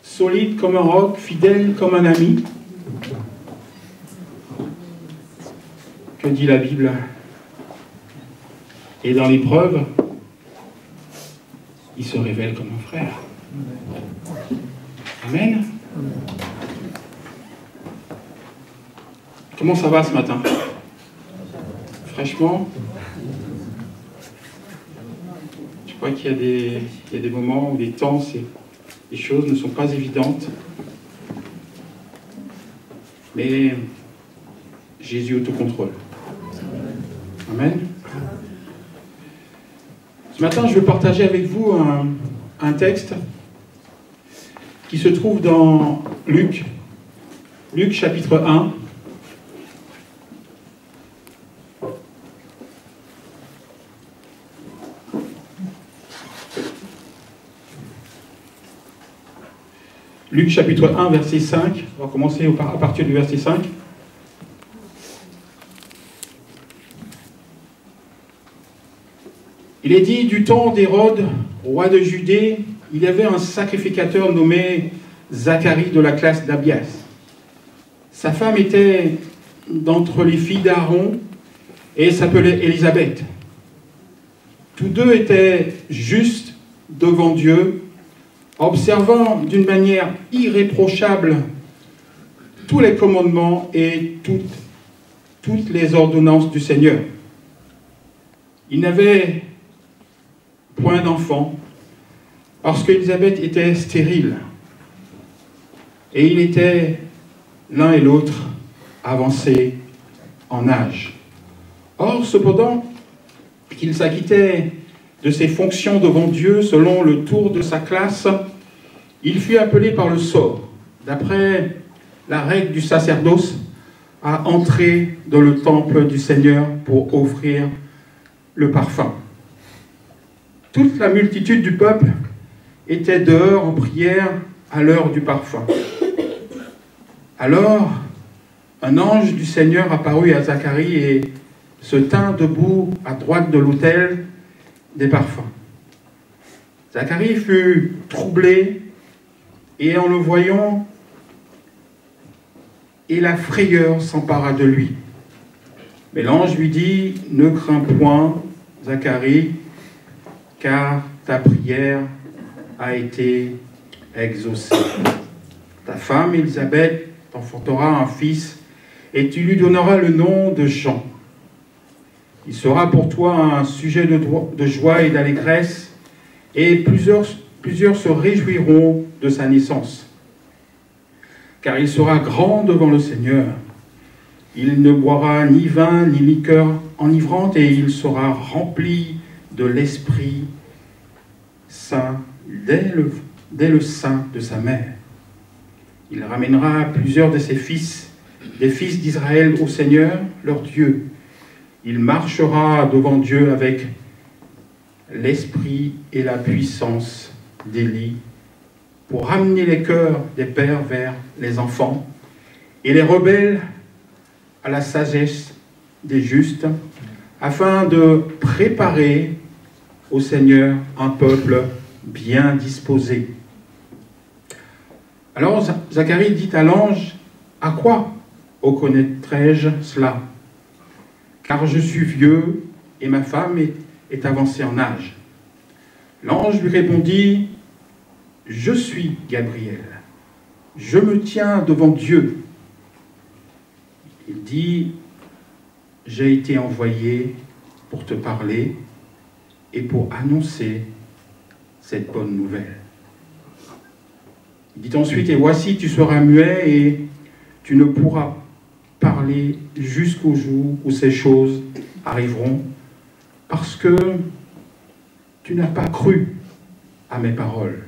Solide comme un roc, fidèle comme un ami. Que dit la Bible? Et dans l'épreuve, il se révèle comme un frère. Amen. Comment ça va ce matin? Fraîchement? Je crois qu'il y a des moments où des temps, les choses ne sont pas évidentes. Mais Jésus autocontrôle. Amen. Ce matin, je veux partager avec vous un texte qui se trouve dans Luc. Luc chapitre 1. Luc chapitre 1, verset 5. On va commencer à partir du verset 5. Il est dit, du temps d'Hérode, roi de Judée, il y avait un sacrificateur nommé Zacharie de la classe d'Abias. Sa femme était d'entre les filles d'Aaron et s'appelait Élisabeth. Tous deux étaient justes devant Dieu, observant d'une manière irréprochable tous les commandements et toutes les ordonnances du Seigneur. Ils n'avaient point d'enfant, parce qu'Élisabeth était stérile. Et il était l'un et l'autre avancés en âge. Or, cependant, qu'il s'acquittait de ses fonctions devant Dieu selon le tour de sa classe, il fut appelé par le sort, d'après la règle du sacerdoce, à entrer dans le temple du Seigneur pour offrir le parfum. Toute la multitude du peuple était dehors en prière à l'heure du parfum. Alors, un ange du Seigneur apparut à Zacharie et se tint debout à droite de l'autel des parfums. Zacharie fut troublé et en le voyant, et la frayeur s'empara de lui. Mais l'ange lui dit, « Ne crains point, Zacharie, car ta prière a été exaucée. Ta femme, Élisabeth, t'enfantera un fils, et tu lui donneras le nom de Jean. Il sera pour toi un sujet de joie et d'allégresse, et plusieurs se réjouiront de sa naissance. Car il sera grand devant le Seigneur. Il ne boira ni vin, ni liqueur enivrante, et il sera rempli de l'Esprit Saint dès le sein de sa mère. Il ramènera plusieurs de ses fils, des fils d'Israël au Seigneur, leur Dieu. Il marchera devant Dieu avec l'esprit et la puissance d'Élie pour ramener les cœurs des pères vers les enfants et les rebelles à la sagesse des justes, afin de préparer au Seigneur un peuple bien disposé. Alors Zacharie dit à l'ange, « À quoi reconnaîtrai-je cela? Car je suis vieux et ma femme est avancée en âge. » L'ange lui répondit, « Je suis Gabriel, je me tiens devant Dieu. » Il dit, « J'ai été envoyé pour te parler et pour annoncer cette bonne nouvelle. » Il dit ensuite, « Et voici, tu seras muet et tu ne pourras parler jusqu'au jour où ces choses arriveront, parce que tu n'as pas cru à mes paroles,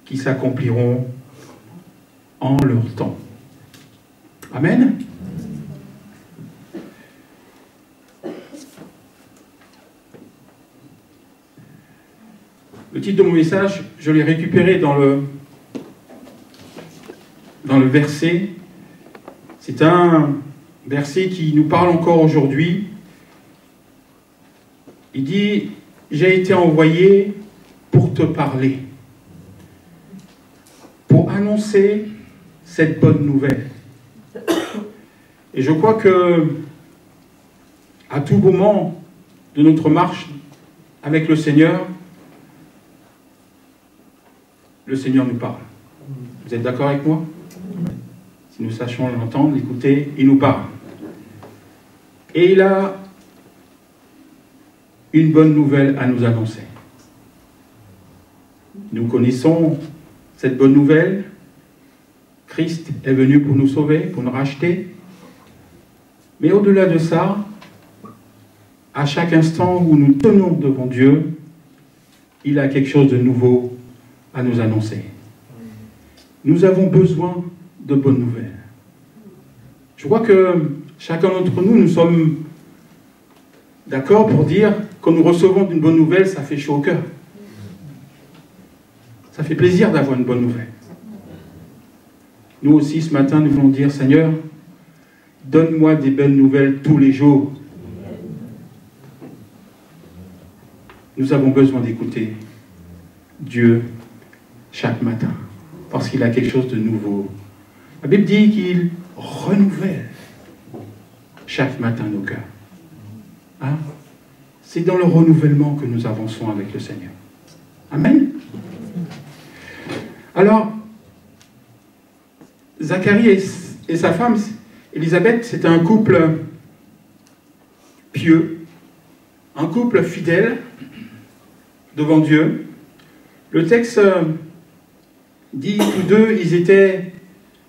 qui s'accompliront en leur temps. » Amen. Le titre de mon message, je l'ai récupéré dans le verset. C'est un verset qui nous parle encore aujourd'hui. Il dit, « J'ai été envoyé pour te parler. » pour annoncer cette bonne nouvelle. Et je crois que à tout moment de notre marche avec le Seigneur nous parle. Vous êtes d'accord avec moi? Si nous sachons l'entendre, l'écouter, il nous parle. Et il a une bonne nouvelle à nous annoncer. Nous connaissons cette bonne nouvelle. Christ est venu pour nous sauver, pour nous racheter. Mais au-delà de ça, à chaque instant où nous tenons devant Dieu, il a quelque chose de nouveau à nous annoncer. Nous avons besoin de bonnes nouvelles. Je crois que chacun d'entre nous, nous sommes d'accord pour dire, quand nous recevons une bonne nouvelle, ça fait chaud au cœur. Ça fait plaisir d'avoir une bonne nouvelle. Nous aussi, ce matin, nous voulons dire, Seigneur, donne-moi des bonnes nouvelles tous les jours. Nous avons besoin d'écouter Dieu chaque matin, parce qu'il a quelque chose de nouveau. La Bible dit qu'il renouvelle chaque matin nos cœurs. Hein? C'est dans le renouvellement que nous avançons avec le Seigneur. Amen. Alors, Zacharie et sa femme, Élisabeth, c'était un couple pieux, un couple fidèle devant Dieu. Le texte dit, tous deux, ils étaient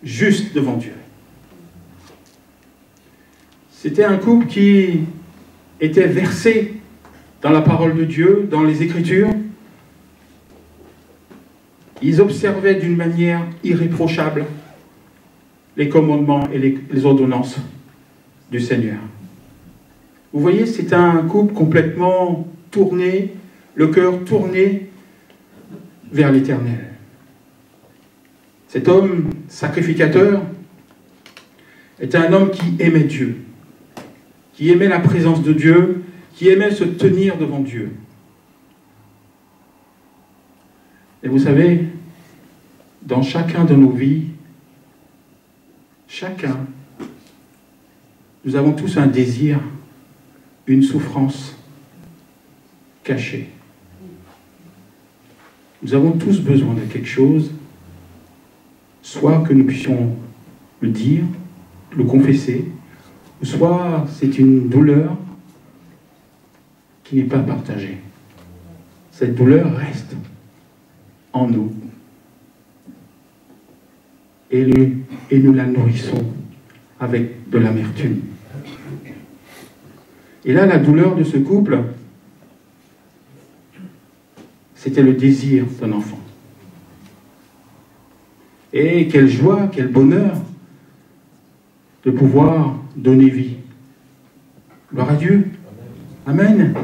justes devant Dieu. C'était un couple qui était versé dans la parole de Dieu, dans les Écritures. Ils observaient d'une manière irréprochable les commandements et les ordonnances du Seigneur. Vous voyez, c'est un couple complètement tourné, le cœur tourné vers l'Éternel. Cet homme sacrificateur était un homme qui aimait Dieu, qui aimait la présence de Dieu, qui aimait se tenir devant Dieu. Et vous savez, dans chacun de nos vies, nous avons tous un désir, une souffrance cachée. Nous avons tous besoin de quelque chose, soit que nous puissions le dire, le confesser, ou soit c'est une douleur qui n'est pas partagée. Cette douleur reste en nous. Et nous la nourrissons avec de l'amertume. Et là, la douleur de ce couple, c'était le désir d'un enfant. Et quelle joie, quel bonheur de pouvoir donner vie. Gloire à Dieu. Amen.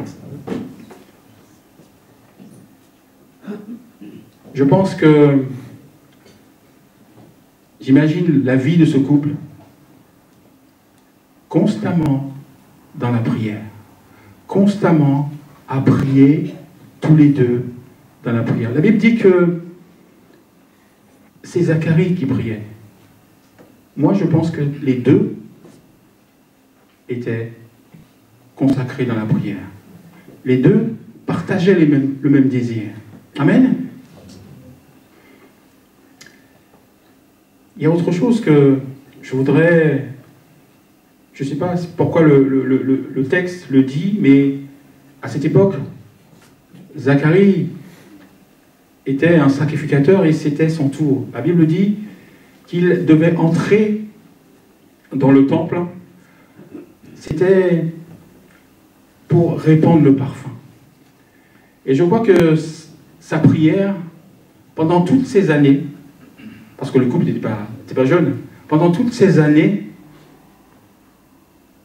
Je pense que j'imagine la vie de ce couple constamment dans la prière, constamment à prier tous les deux dans la prière. La Bible dit que c'est Zacharie qui priait. Moi, je pense que les deux étaient consacrés dans la prière. Les deux partageaient le même désir. Amen. Il y a autre chose que je voudrais... Je ne sais pas pourquoi le texte le dit, mais à cette époque, Zacharie était un sacrificateur et c'était son tour. La Bible dit qu'il devait entrer dans le temple. C'était pour répandre le parfum. Et je vois que sa prière, pendant toutes ces années, parce que le couple n'était pas jeune, pendant toutes ces années,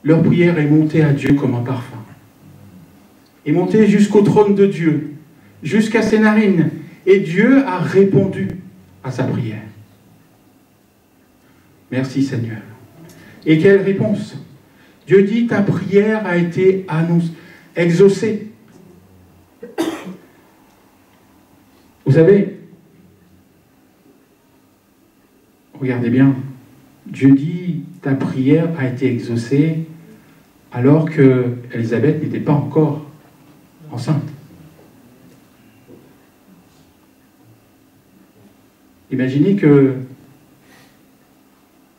leur prière est montée à Dieu comme un parfum. Est montée jusqu'au trône de Dieu, jusqu'à ses narines. Et Dieu a répondu à sa prière. Merci Seigneur. Et quelle réponse? Dieu dit, ta prière a été exaucée. Vous savez, regardez bien, Dieu dit, ta prière a été exaucée alors que Élisabeth n'était pas encore enceinte. Imaginez que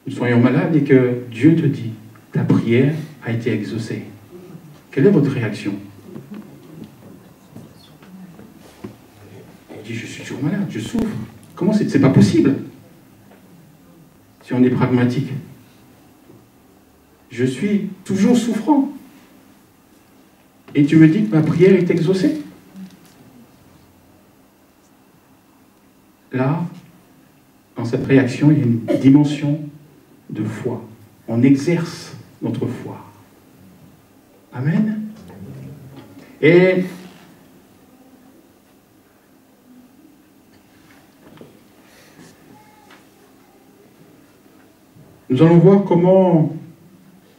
nous soyons malades et que Dieu te dit, ta prière a été exaucée. Quelle est votre réaction? Il dit, je suis toujours malade, je souffre. Comment c'est pas possible? Si on est pragmatique. Je suis toujours souffrant. Et tu me dis que ma prière est exaucée? Là, dans cette réaction, il y a une dimension de foi. On exerce notre foi. Amen. Et nous allons voir comment,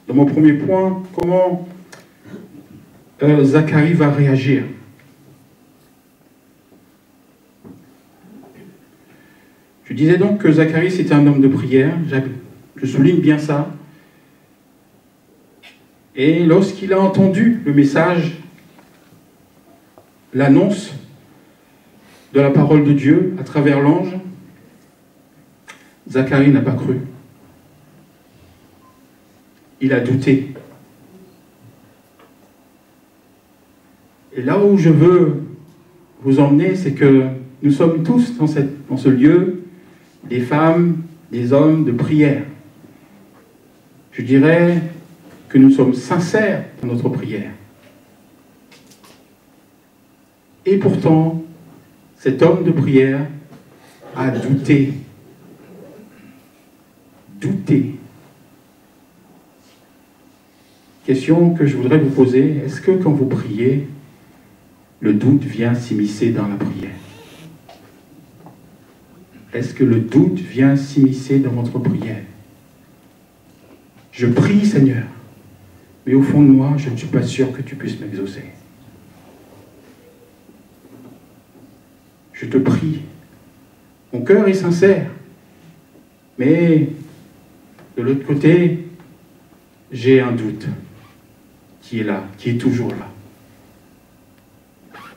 dans mon premier point, comment Zacharie va réagir. Je disais donc que Zacharie, c'était un homme de prière. Je souligne bien ça. Et lorsqu'il a entendu le message, l'annonce de la parole de Dieu à travers l'ange, Zacharie n'a pas cru. Il a douté. Et là où je veux vous emmener, c'est que nous sommes tous dans ce lieu, des femmes, des hommes de prière. Je dirais que nous sommes sincères dans notre prière. Et pourtant, cet homme de prière a douté. Douté. Question que je voudrais vous poser, est-ce que quand vous priez, le doute vient s'immiscer dans la prière? Est-ce que le doute vient s'immiscer dans votre prière? Je prie, Seigneur, mais au fond de moi, je ne suis pas sûr que tu puisses m'exaucer. Je te prie. Mon cœur est sincère, mais de l'autre côté, j'ai un doute qui est là, qui est toujours là.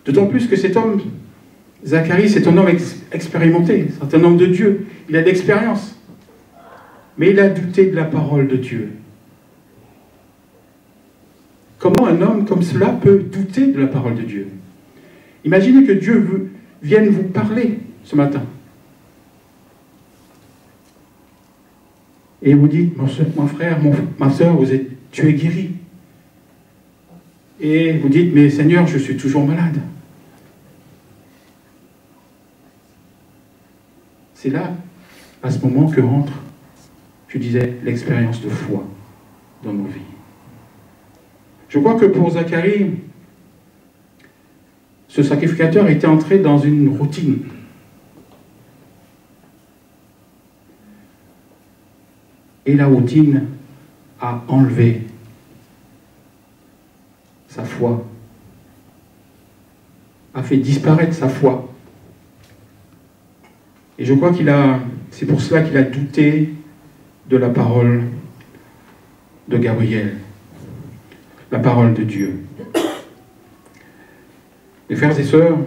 D'autant plus que cet homme, Zacharie, c'est un homme expérimenté, c'est un homme de Dieu, il a de l'expérience. Mais il a douté de la parole de Dieu. Comment un homme comme cela peut douter de la parole de Dieu? Imaginez que Dieu vienne vous parler ce matin. Et vous dites, mon frère, ma soeur, tu es guéri. Et vous dites, mais Seigneur, je suis toujours malade. C'est là, à ce moment, que rentre, je disais, l'expérience de foi dans nos vies. Je crois que pour Zacharie, ce sacrificateur était entré dans une routine. Et la routine a enlevé sa foi, a fait disparaître sa foi. Et je crois c'est pour cela qu'il a douté de la parole de Gabriel, la parole de Dieu. Les frères et sœurs,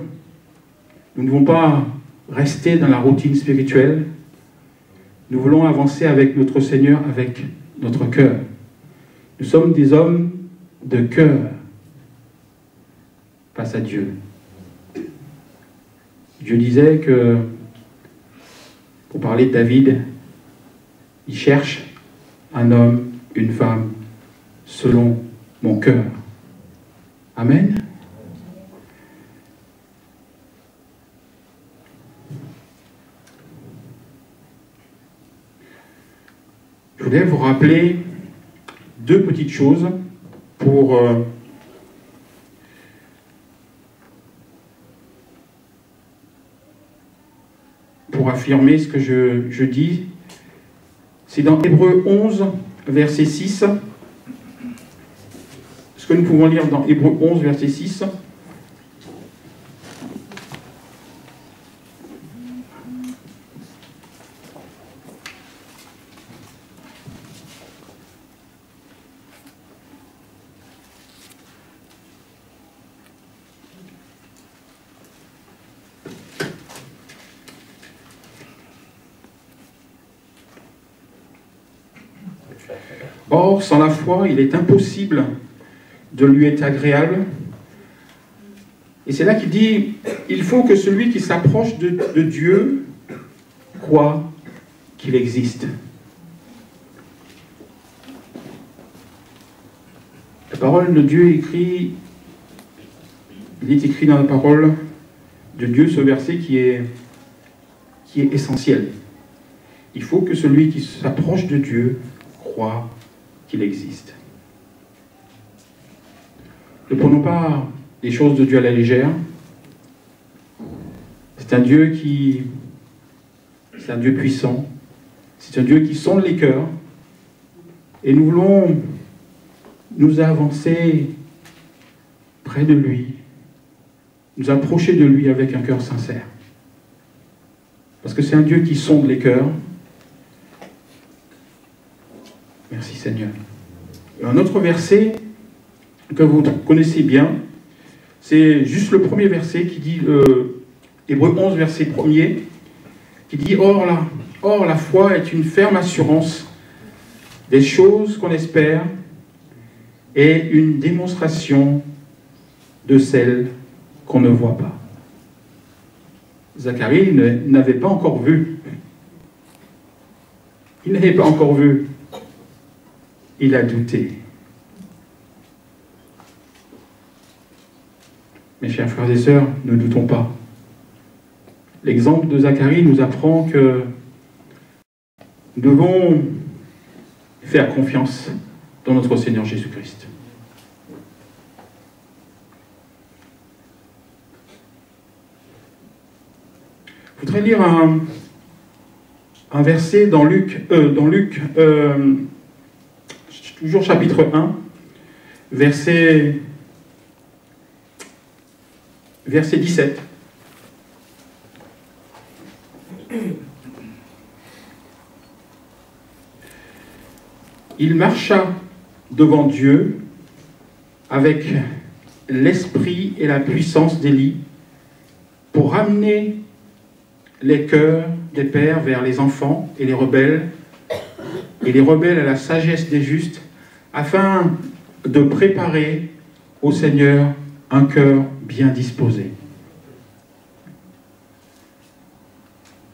nous ne devons pas rester dans la routine spirituelle. Nous voulons avancer avec notre Seigneur, avec notre cœur. Nous sommes des hommes de cœur face à Dieu. Dieu disait que, pour parler de David, il cherche un homme, une femme, selon mon cœur. Amen. Je voulais vous rappeler deux petites choses pour affirmer ce que je dis. C'est dans Hébreux 11, verset 6. Ce que nous pouvons lire dans Hébreux 11, verset 6. Or, sans la foi, il est impossible de lui être agréable. Et c'est là qu'il dit, il faut que celui qui s'approche de Dieu croit qu'il existe. La parole de Dieu il est écrit dans la parole de Dieu ce verset qui est essentiel. Il faut que celui qui s'approche de Dieu croit qu'il existe. Ne prenons pas les choses de Dieu à la légère. C'est un Dieu puissant. C'est un Dieu qui sonde les cœurs. Et nous voulons nous avancer près de lui, nous approcher de lui avec un cœur sincère. Parce que c'est un Dieu qui sonde les cœurs. Merci Seigneur. Et un autre verset que vous connaissez bien, c'est juste le premier verset qui dit, Hébreux 11, verset 1er, qui dit « Or la foi est une ferme assurance des choses qu'on espère et une démonstration de celles qu'on ne voit pas. » Zacharie n'avait pas encore vu. Il n'avait pas encore vu. Il a douté. Mes chers frères et sœurs, ne doutons pas. L'exemple de Zacharie nous apprend que nous devons faire confiance dans notre Seigneur Jésus-Christ. Je voudrais lire un verset dans Luc, toujours chapitre 1, verset 17. Il marcha devant Dieu avec l'esprit et la puissance d'Élie pour ramener les cœurs des pères vers les enfants et les rebelles à la sagesse des justes, afin de préparer au Seigneur un cœur bien disposé.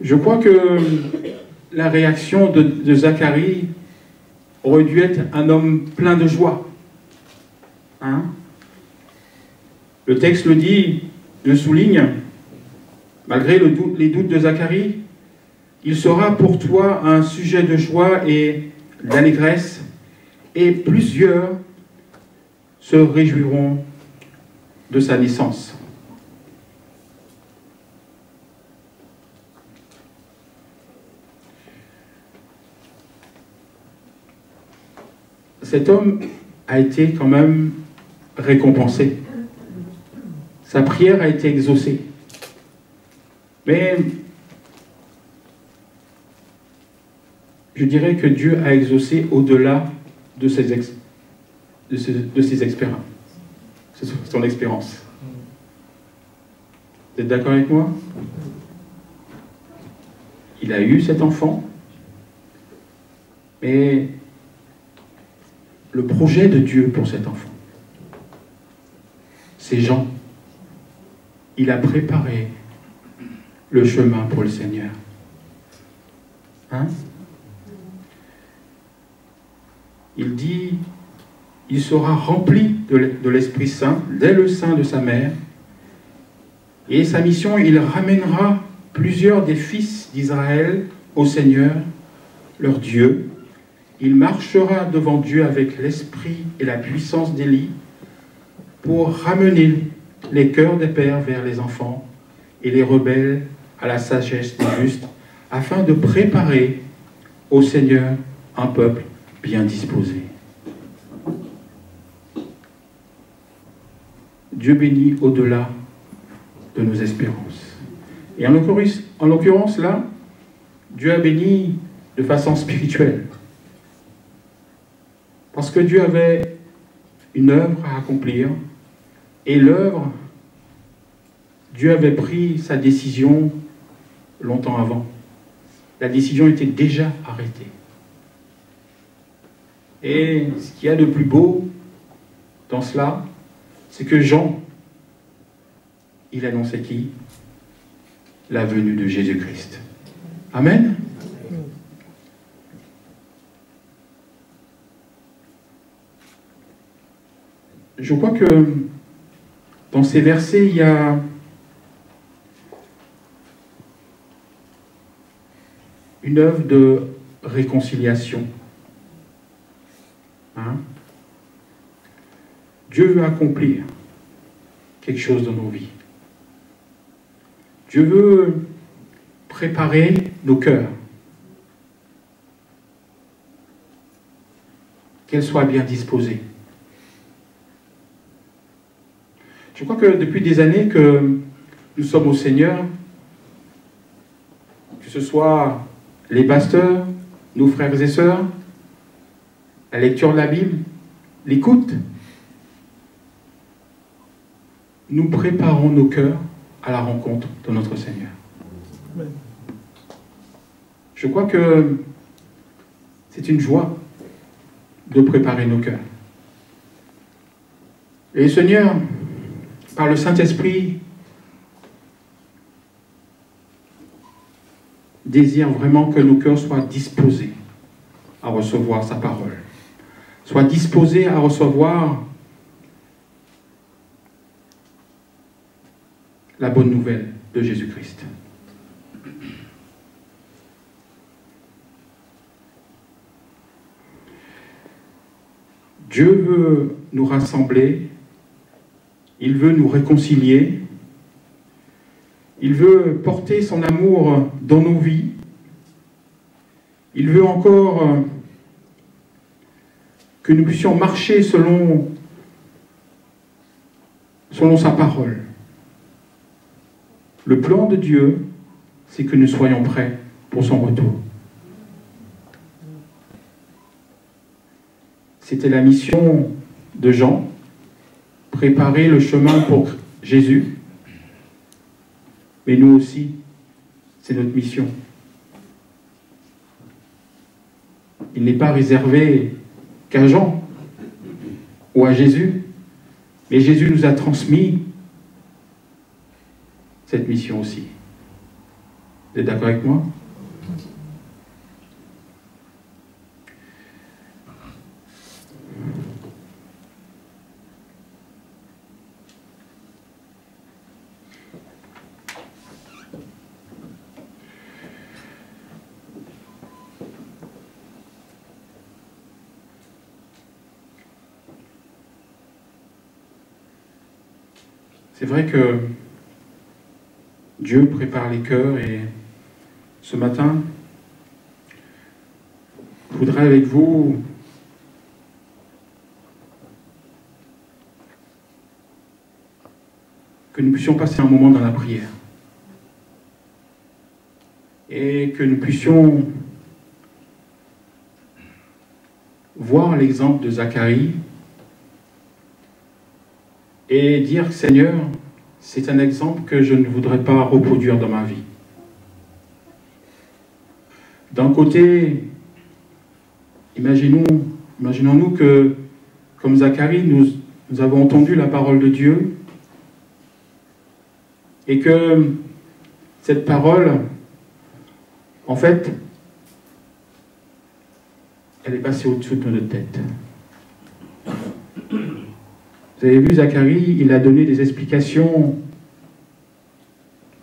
Je crois que la réaction de Zacharie aurait dû être un homme plein de joie. Hein? Le texte le dit, le souligne, malgré les doutes de Zacharie, il sera pour toi un sujet de joie et d'allégresse, et plusieurs se réjouiront de sa naissance. Cet homme a été quand même récompensé. Sa prière a été exaucée. Mais je dirais que Dieu a exaucé au-delà de ses expériences. C'est son expérience. Vous êtes d'accord avec moi? Il a eu cet enfant, mais le projet de Dieu pour cet enfant, c'est Jean. Il a préparé le chemin pour le Seigneur. Hein? Il dit, il sera rempli de l'Esprit Saint dès le sein de sa mère, et sa mission, il ramènera plusieurs des fils d'Israël au Seigneur, leur Dieu. Il marchera devant Dieu avec l'esprit et la puissance d'Élie pour ramener les cœurs des pères vers les enfants et les rebelles à la sagesse des justes, afin de préparer au Seigneur un peuple bien disposé. Dieu bénit au-delà de nos espérances. Et en l'occurrence là, Dieu a béni de façon spirituelle. Parce que Dieu avait une œuvre à accomplir, et l'œuvre, Dieu avait pris sa décision longtemps avant. La décision était déjà arrêtée. Et ce qu'il y a de plus beau dans cela, c'est que Jean, il annonçait qui? La venue de Jésus-Christ. Amen. Je crois que dans ces versets, il y a une œuvre de réconciliation. Hein? Dieu veut accomplir quelque chose dans nos vies. Dieu veut préparer nos cœurs. Qu'elles soient bien disposées. Je crois que depuis des années que nous sommes au Seigneur, que ce soit les pasteurs, nos frères et sœurs, la lecture de la Bible, l'écoute, nous préparons nos cœurs à la rencontre de notre Seigneur. Je crois que c'est une joie de préparer nos cœurs. Et le Seigneur, par le Saint-Esprit, désire vraiment que nos cœurs soient disposés à recevoir sa parole, soient disposés à recevoir la bonne nouvelle de Jésus-Christ. Dieu veut nous rassembler, il veut nous réconcilier, il veut porter son amour dans nos vies, il veut encore que nous puissions marcher selon sa parole. Le plan de Dieu, c'est que nous soyons prêts pour son retour. C'était la mission de Jean, préparer le chemin pour Jésus. Mais nous aussi, c'est notre mission. Il n'est pas réservé qu'à Jean ou à Jésus, mais Jésus nous a transmis cette mission aussi. Vous êtes d'accord avec moi? C'est vrai que Dieu prépare les cœurs et ce matin, je voudrais avec vous que nous puissions passer un moment dans la prière et que nous puissions voir l'exemple de Zacharie et dire, Seigneur, c'est un exemple que je ne voudrais pas reproduire dans ma vie. D'un côté, imaginons-nous que, comme Zacharie, nous avons entendu la parole de Dieu et que cette parole, en fait, elle est passée au-dessous de notre tête. Vous avez vu, Zacharie, il a donné des explications.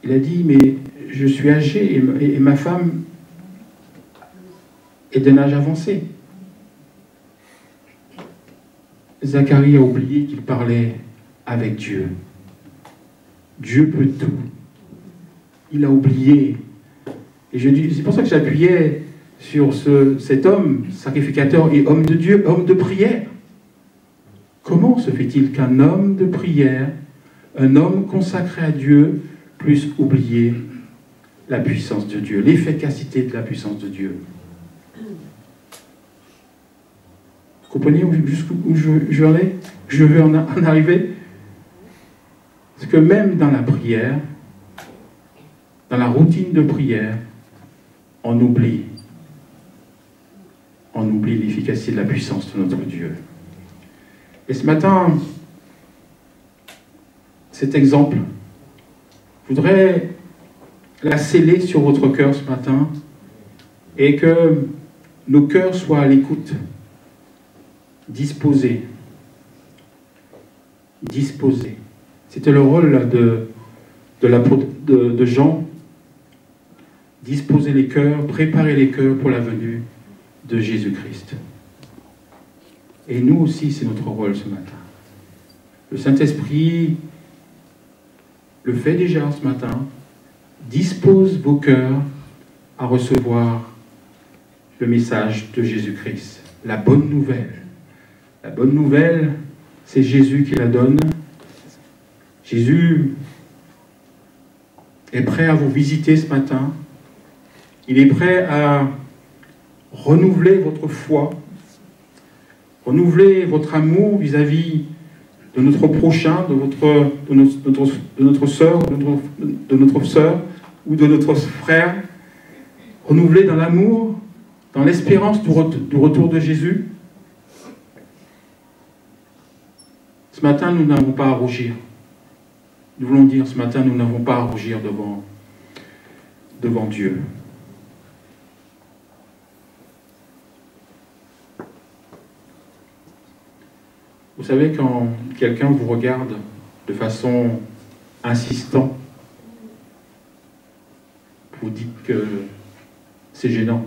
Il a dit, mais je suis âgé et ma femme est d'un âge avancé. Zacharie a oublié qu'il parlait avec Dieu. Dieu peut tout. Il a oublié. Et c'est pour ça que j'appuyais sur cet homme, sacrificateur et homme de Dieu, homme de prière. Comment se fait-il qu'un homme de prière, un homme consacré à Dieu, puisse oublier la puissance de Dieu, l'efficacité de la puissance de Dieu? Vous comprenez jusqu'où je veux aller? Je veux en arriver. Parce que même dans la prière, dans la routine de prière, on oublie on oublie l'efficacité de la puissance de notre Dieu. Et ce matin, cet exemple, je voudrais la sceller sur votre cœur ce matin et que nos cœurs soient à l'écoute, disposés. Disposés. C'était le rôle de Jean. Disposer les cœurs, préparer les cœurs pour la venue de Jésus-Christ. Et nous aussi, c'est notre rôle ce matin. Le Saint-Esprit le fait déjà ce matin. Dispose vos cœurs à recevoir le message de Jésus-Christ. La bonne nouvelle. La bonne nouvelle, c'est Jésus qui la donne. Jésus est prêt à vous visiter ce matin. Il est prêt à renouveler votre foi, renouveler votre amour vis-à-vis de notre prochain, de notre sœur, de notre sœur ou de notre frère, renouveler dans l'amour, dans l'espérance du retour de Jésus. Ce matin, nous n'avons pas à rougir. Nous voulons dire ce matin, nous n'avons pas à rougir devant Dieu. Vous savez, quand quelqu'un vous regarde de façon insistante, vous dites que c'est gênant.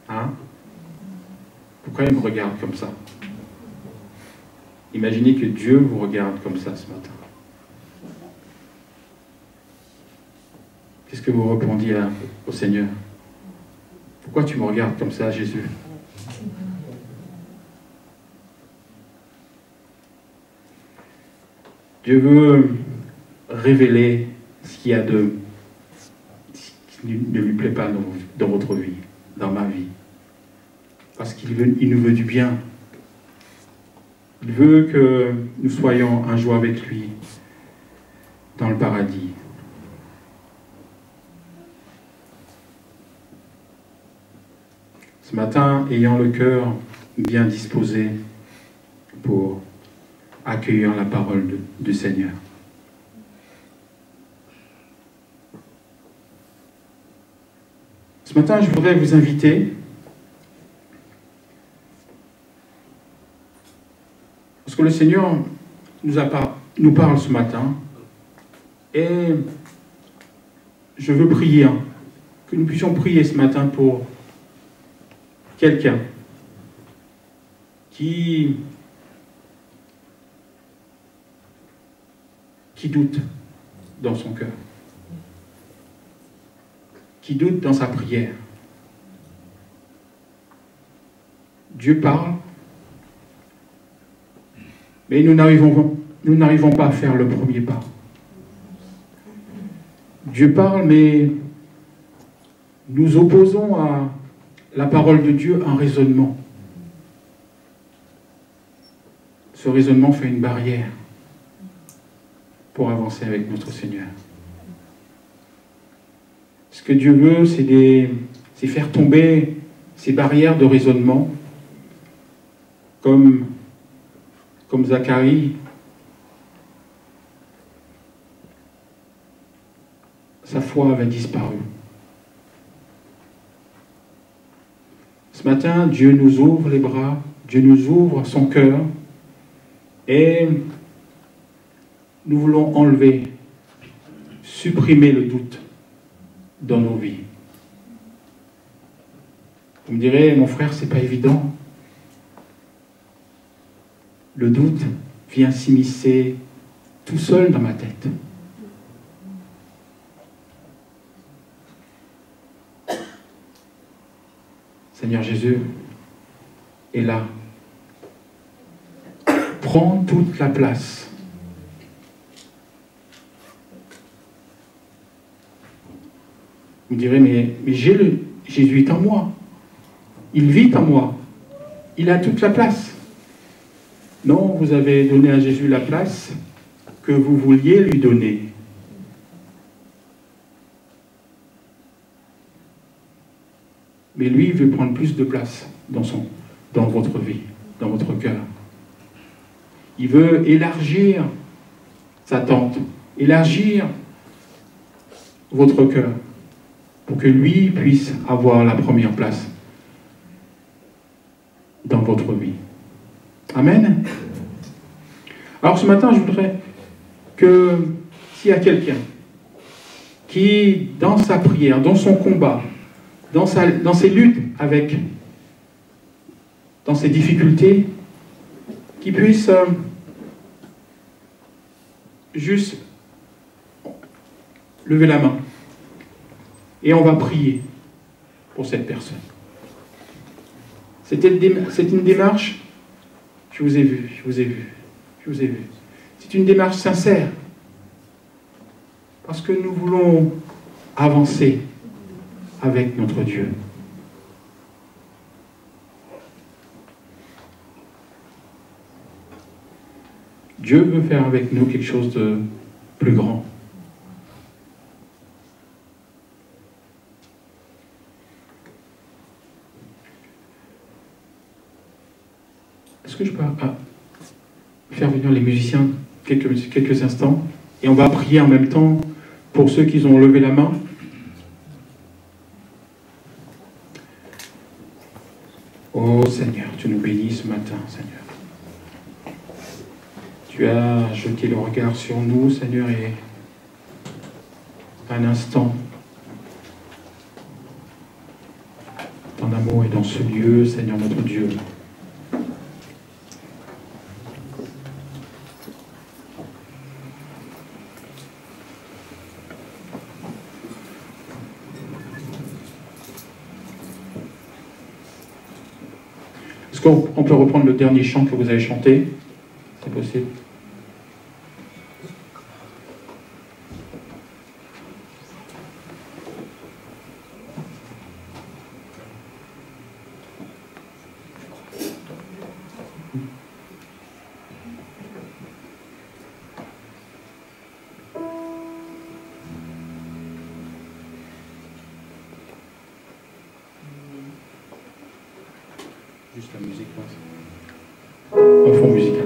Hein? Pourquoi il me regarde comme ça? Imaginez que Dieu vous regarde comme ça ce matin. Qu'est-ce que vous répondez au Seigneur? Pourquoi tu me regardes comme ça, Jésus? Dieu veut révéler ce qu'il y a ce qui ne lui plaît pas dans votre vie, dans ma vie. Parce qu'il nous veut du bien. Il veut que nous soyons un jour avec lui dans le paradis. Ce matin, ayant le cœur bien disposé pour accueillir la parole du Seigneur. Ce matin, je voudrais vous inviter, parce que le Seigneur nous parle ce matin, et je veux prier, que nous puissions prier ce matin pour quelqu'un qui doute dans son cœur, qui doute dans sa prière. Dieu parle, mais nous n'arrivons pas à faire le premier pas. Dieu parle, mais nous opposons à la parole de Dieu un raisonnement. Ce raisonnement fait une barrière pour avancer avec notre Seigneur. Ce que Dieu veut, c'est faire tomber ces barrières de raisonnement, comme Zacharie. Sa foi avait disparu. Ce matin, Dieu nous ouvre les bras, Dieu nous ouvre son cœur, et nous voulons enlever, supprimer le doute dans nos vies. Vous me direz, mon frère, c'est pas évident. Le doute vient s'immiscer tout seul dans ma tête. Seigneur Jésus est là. Prends toute la place. Vous me direz, mais Jésus est en moi. Il vit en moi. Il a toute la place. Non, vous avez donné à Jésus la place que vous vouliez lui donner. Mais lui, il veut prendre plus de place dans votre vie, dans votre cœur. Il veut élargir sa tente, élargir votre cœur, pour que lui puisse avoir la première place dans votre vie. Amen. Alors ce matin, je voudrais que s'il y a quelqu'un qui, dans sa prière, dans son combat, dans ses luttes dans ses difficultés, qui puisse juste lever la main et on va prier pour cette personne. C'est une démarche, je vous ai vu. C'est une démarche sincère, parce que nous voulons avancer avec notre Dieu. Dieu veut faire avec nous quelque chose de plus grand. Est-ce que je peux faire venir les musiciens quelques instants et on va prier en même temps pour ceux qui ont levé la main? Oh Seigneur, tu nous bénis ce matin, Seigneur. Tu as jeté le regard sur nous, Seigneur, et un instant, ton amour est dans ce lieu, Seigneur notre Dieu. Est-ce qu'on peut reprendre le dernier chant que vous avez chanté? C'est possible? Juste la musique, un fond musical.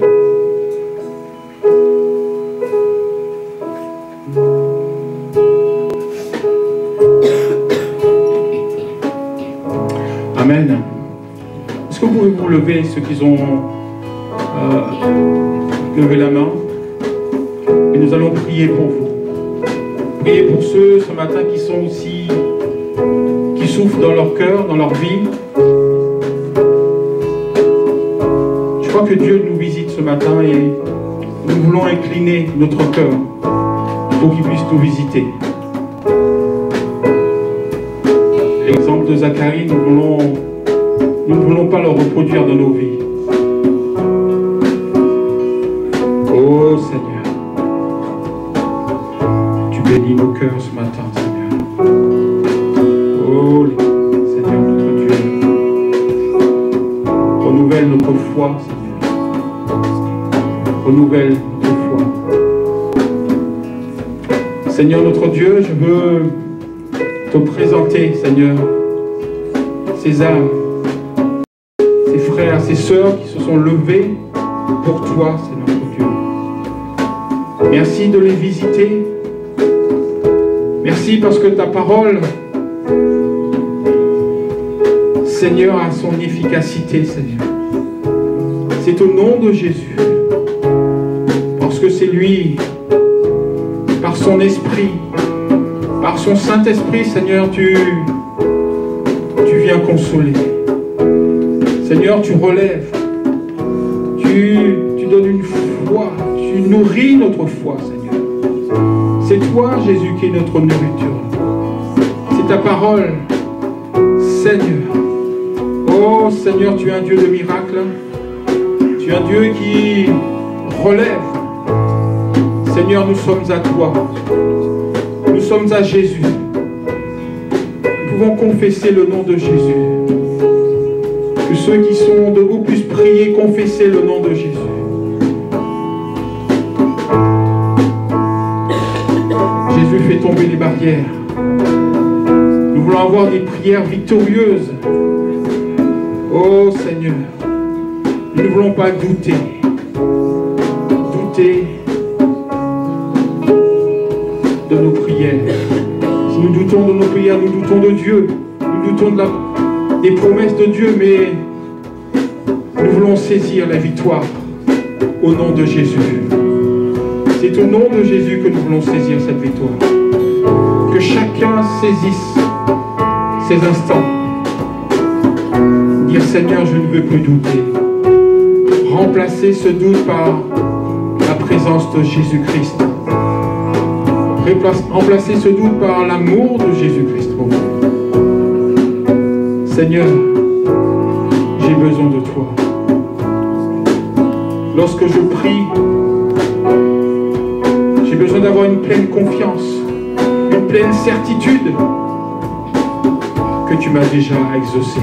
Amen. Est-ce que vous pouvez vous lever, ceux qui ont levé la main? Et nous allons prier pour vous. Priez pour ceux ce matin qui sont aussi, qui souffrent dans leur cœur, dans leur vie. Je crois que Dieu nous visite ce matin et nous voulons incliner notre cœur pour qu'il puisse nous visiter. L'exemple de Zacharie, nous ne voulons pas le reproduire dans nos vies. Oh Seigneur, tu bénis nos cœurs ce matin, Seigneur. Oh Seigneur notre Dieu, renouvelle notre foi, Seigneur. Renouvelle notre foi. Seigneur notre Dieu, je veux te présenter, Seigneur, ces âmes, ces frères, ces sœurs qui se sont levés pour toi, Seigneur notre Dieu. Merci de les visiter. Merci parce que ta parole, Seigneur, a son efficacité, Seigneur. C'est au nom de Jésus. Parce que c'est lui, par son esprit, par son Saint-Esprit, Seigneur, tu viens consoler. Seigneur, tu relèves. Tu donnes une foi. Tu nourris notre foi, Seigneur. C'est toi, Jésus, qui est notre nourriture. C'est ta parole, Seigneur. Oh, Seigneur, tu es un Dieu de miracles. Tu es un Dieu qui relève. Seigneur, nous sommes à toi. Nous sommes à Jésus. Nous pouvons confesser le nom de Jésus. Que ceux qui sont debout puissent prier, confesser le nom de Jésus. Jésus fait tomber les barrières. Nous Nous voulons avoir des prières victorieuses. Oh Seigneur, nous ne voulons pas douter. Douter de nos prières. Si nous doutons de nos prières, nous doutons de Dieu. Nous doutons des promesses de Dieu, mais nous voulons saisir la victoire au nom de Jésus. C'est au nom de Jésus que nous voulons saisir cette victoire. Que chacun saisisse ces instants. Dire Seigneur, je ne veux plus douter. Remplacer ce doute par la présence de Jésus-Christ. Remplacer ce doute par l'amour de Jésus-Christ. Seigneur, j'ai besoin de toi. Lorsque je prie, j'ai besoin d'avoir une pleine confiance, une pleine certitude que tu m'as déjà exaucé.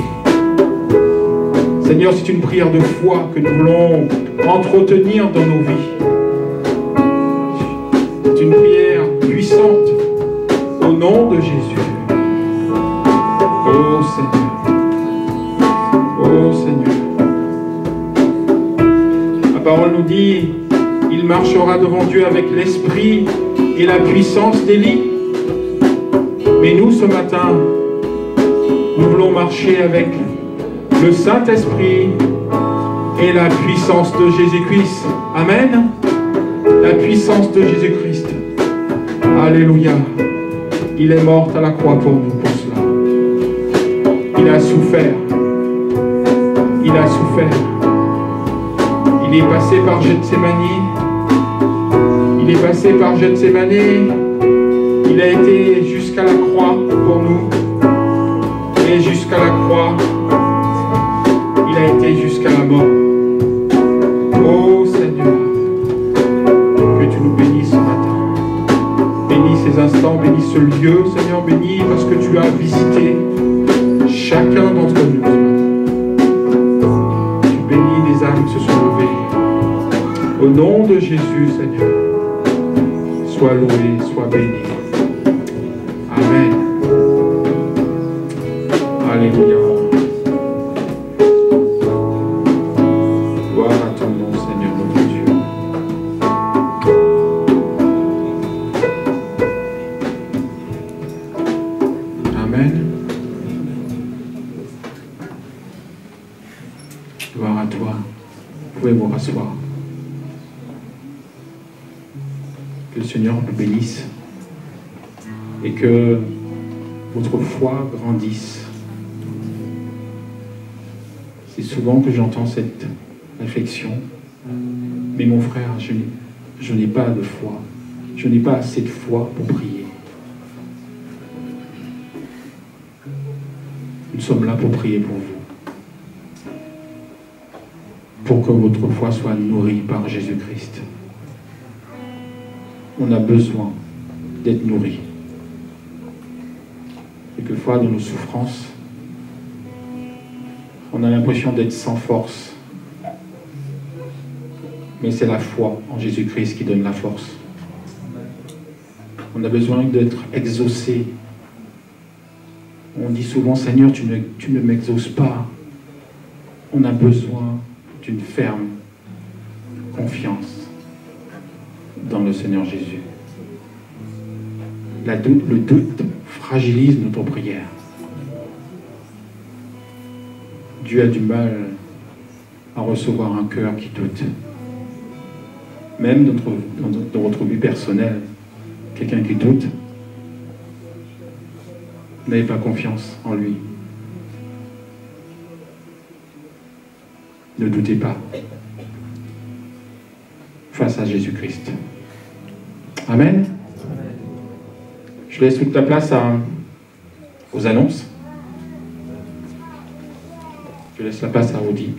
Seigneur, c'est une prière de foi que nous voulons entretenir dans nos vies. C'est une prière puissante au nom de Jésus. Oh Seigneur. Oh Seigneur. La parole nous dit, il marchera devant Dieu avec l'esprit et la puissance d'Élie. Mais nous, ce matin, nous voulons marcher avec le Saint-Esprit et la puissance de Jésus-Christ. Amen. La puissance de Jésus-Christ. Alléluia. Il est mort à la croix pour nous, pour cela. Il a souffert. Il a souffert. Il est passé par Gethsémani. Il est passé par Gethsémani. Il a été jusqu'à la croix pour nous. Et jusqu'à la croix, il a été jusqu'à la mort. Oh Seigneur, que tu nous bénisses ce matin. Bénis ces instants, bénis ce lieu, Seigneur, bénis parce que tu as visité chacun d'entre nous ce matin. Tu bénis les âmes qui se sont levées. Au nom de Jésus, Seigneur, sois loué, sois béni. Amen. Alléluia. Gloire à ton nom, Seigneur, notre Dieu. Amen. Gloire à toi. Vous pouvez vous rasseoir. Que le Seigneur vous bénisse et que votre foi grandisse. C'est souvent que j'entends cette réflexion. Mais mon frère, je n'ai pas de foi. Je n'ai pas assez de foi pour prier. Nous sommes là pour prier pour vous. Pour que votre foi soit nourrie par Jésus-Christ. On a besoin d'être nourri. Quelquefois, dans nos souffrances, on a l'impression d'être sans force. Mais c'est la foi en Jésus-Christ qui donne la force. On a besoin d'être exaucé. On dit souvent, Seigneur, tu ne m'exauces pas. On a besoin d'une ferme confiance dans le Seigneur Jésus. Le doute fragilise notre prière. Dieu a du mal à recevoir un cœur qui doute. Même dans votre vie personnelle, quelqu'un qui doute, n'avez pas confiance en lui. Ne doutez pas face à Jésus-Christ. Amen. Je laisse toute la place aux annonces. Je laisse la place à Audi.